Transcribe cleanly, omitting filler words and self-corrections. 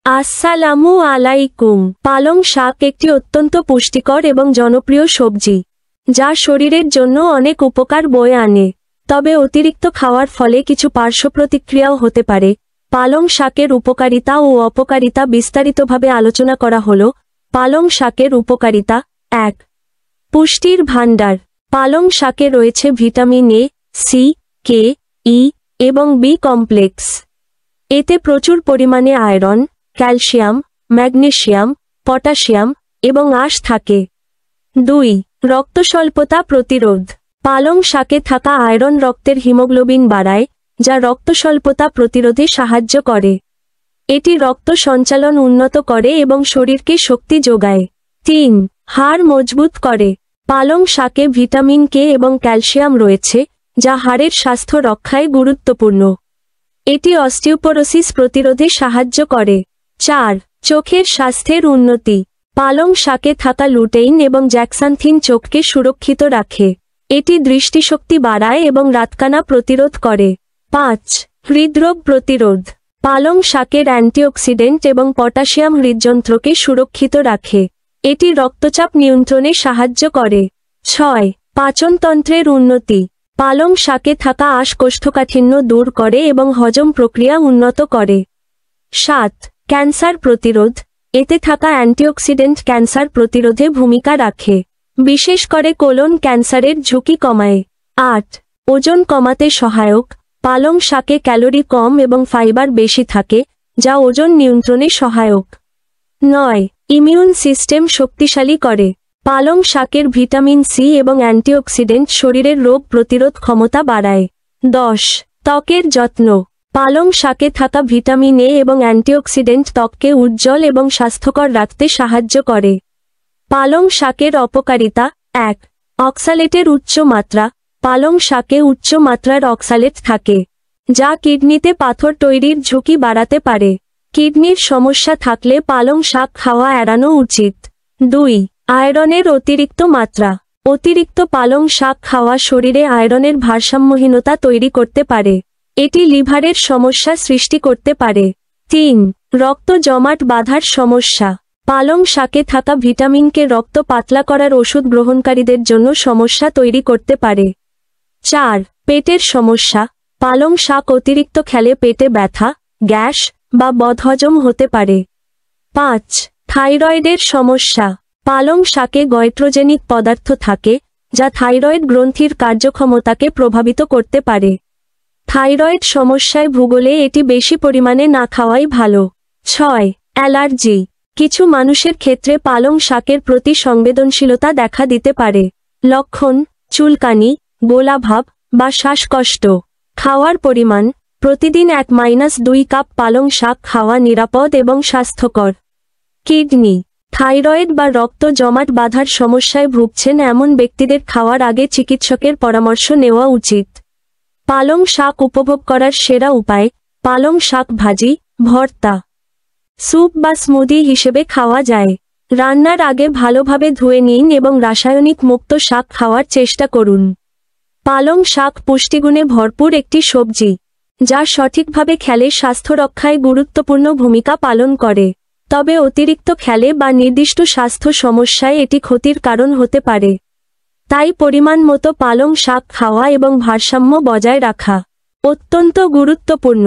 আসসালামু আলাইকুম। পালং শাক একটি অত্যন্ত পুষ্টিকর এবং জনপ্রিয় সবজি, যা শরীরের জন্য অনেক উপকার বয়ে আনে। তবে অতিরিক্ত খাওয়ার ফলে কিছু পার্শ্বপ্রতিক্রিয়াও হতে পারে। পালং শাকের উপকারিতা ও অপকারিতা বিস্তারিতভাবে আলোচনা করা হলো। পালং শাকের উপকারিতা। 1. পুষ্টির ভাণ্ডার। পালং শাকে রয়েছে ভিটামিন এ, সি, কে, ই এবং বি কমপ্লেক্স। এতে প্রচুর পরিমাণে আয়রন, ক্যালসিয়াম, ম্যাগনেসিয়াম, পটাশিয়াম এবং আঁশ থাকে। 2. রক্তস্বল্পতা প্রতিরোধ। পালং শাকে থাকা আয়রন রক্তের হিমোগ্লোবিন বাড়ায়, যা রক্তস্বল্পতা প্রতিরোধে সাহায্য করে। এটি রক্ত সঞ্চালন উন্নত করে এবং শরীরকে শক্তি যোগায়। 3. হাড় মজবুত করে। পালং শাকে ভিটামিন কে এবং ক্যালসিয়াম রয়েছে, যা হাড়ের স্বাস্থ্য রক্ষায় গুরুত্বপূর্ণ। এটি অস্টিওপোরোসিস প্রতিরোধে সাহায্য করে। 4. চোখের স্বাস্থ্যের উন্নতি। পালং শাকে থাকা লুটেইন এবং জ্যাক্সান্থিন চোখকে সুরক্ষিত রাখে। এটি দৃষ্টিশক্তি বাড়ায় এবং রাতকানা প্রতিরোধ করে। 5. হৃদরোগ প্রতিরোধ। পালং শাকের অ্যান্টিঅক্সিডেন্ট এবং পটাশিয়াম হৃদযন্ত্রকে সুরক্ষিত রাখে। এটি রক্তচাপ নিয়ন্ত্রণে সাহায্য করে। 6. পাচনতন্ত্রের উন্নতি। পালং শাকে থাকা আঁশ কোষ্ঠকাঠিন্য দূর করে এবং হজম প্রক্রিয়া উন্নত করে। 7. ক্যান্সার প্রতিরোধ। এতে থাকা অ্যান্টিঅক্সিডেন্ট ক্যান্সার প্রতিরোধে ভূমিকা রাখে, বিশেষ করে কোলন ক্যান্সারের ঝুঁকি কমায়। 8. ওজন কমাতে সহায়ক। পালং শাকে ক্যালোরি কম এবং ফাইবার বেশি থাকে, যা ওজন নিয়ন্ত্রণে সহায়ক। 9. ইমিউন সিস্টেম শক্তিশালী করে। পালং শাকের ভিটামিন সি এবং অ্যান্টিঅক্সিডেন্ট শরীরের রোগ প্রতিরোধ ক্ষমতা বাড়ায়। 10. ত্বকের যত্ন। পালং শাকে থাকা ভিটামিন এ এবং অ্যান্টিঅক্সিডেন্ট ত্বককে উজ্জ্বল এবং স্বাস্থ্যকর রাখতে সাহায্য করে। পালং শাকের অপকারিতা। 1. অক্সালেটের উচ্চ মাত্রা। পালং শাকে উচ্চ মাত্রার অক্সালেট থাকে, যা কিডনিতে পাথর তৈরির ঝুঁকি বাড়াতে পারে। কিডনির সমস্যা থাকলে পালং শাক খাওয়া এড়ানো উচিত। 2. আয়রনের অতিরিক্ত মাত্রা। অতিরিক্ত পালং শাক খাওয়া শরীরে আয়রনের ভারসাম্যহীনতা তৈরি করতে পারে। এটি লিভারের সমস্যা সৃষ্টি করতে পারে। 3. রক্ত জমাট বাঁধার সমস্যা। পালং শাকে থাকা ভিটামিনকে রক্ত পাতলা করার ওষুধ গ্রহণকারীদের জন্য সমস্যা তৈরি করতে পারে। 4. পেটের সমস্যা। পালং শাক অতিরিক্ত খেলে পেটে ব্যথা, গ্যাস বা বদহজম হতে পারে। 5. থাইরয়েডের সমস্যা। পালং শাকে গয়ট্রোজেনিক পদার্থ থাকে, যা থাইরয়েড গ্রন্থির কার্যক্ষমতাকে প্রভাবিত করতে পারে। থাইরয়েড সমস্যায় ভুগলে এটি বেশি পরিমাণে না খাওয়াই ভালো। 6. অ্যালার্জি। কিছু মানুষের ক্ষেত্রে পালং শাকের প্রতি সংবেদনশীলতা দেখা দিতে পারে। লক্ষণ: চুলকানি, গোলাভাব বা শ্বাসকষ্ট। খাওয়ার পরিমাণ: প্রতিদিন 1-2 কাপ পালং শাক খাওয়া নিরাপদ এবং স্বাস্থ্যকর। কিডনি। থাইরয়েড বা রক্ত জমাট বাঁধার সমস্যায় ভুগছেন এমন ব্যক্তিদের খাওয়ার আগে চিকিৎসকের পরামর্শ নেওয়া উচিত। পালং শাক উপভোগ করার সেরা উপায়: পালং শাক ভাজি, ভর্তা, স্যুপ বা স্মুদি হিসেবে খাওয়া যায়। রান্নার আগে ভালোভাবে ধুয়ে নিন এবং রাসায়নিক মুক্ত শাক খাওয়ার চেষ্টা করুন। পালং শাক পুষ্টিগুণে ভরপুর একটি সবজি, যা সঠিকভাবে খেলে স্বাস্থ্য রক্ষায় গুরুত্বপূর্ণ ভূমিকা পালন করে। তবে অতিরিক্ত খেলে বা নির্দিষ্ট স্বাস্থ্য সমস্যায় এটি ক্ষতির কারণ হতে পারে। তাই পরিমাণ মতো পালং শাক খাওয়া এবং ভারসাম্য বজায় রাখা অত্যন্ত গুরুত্বপূর্ণ।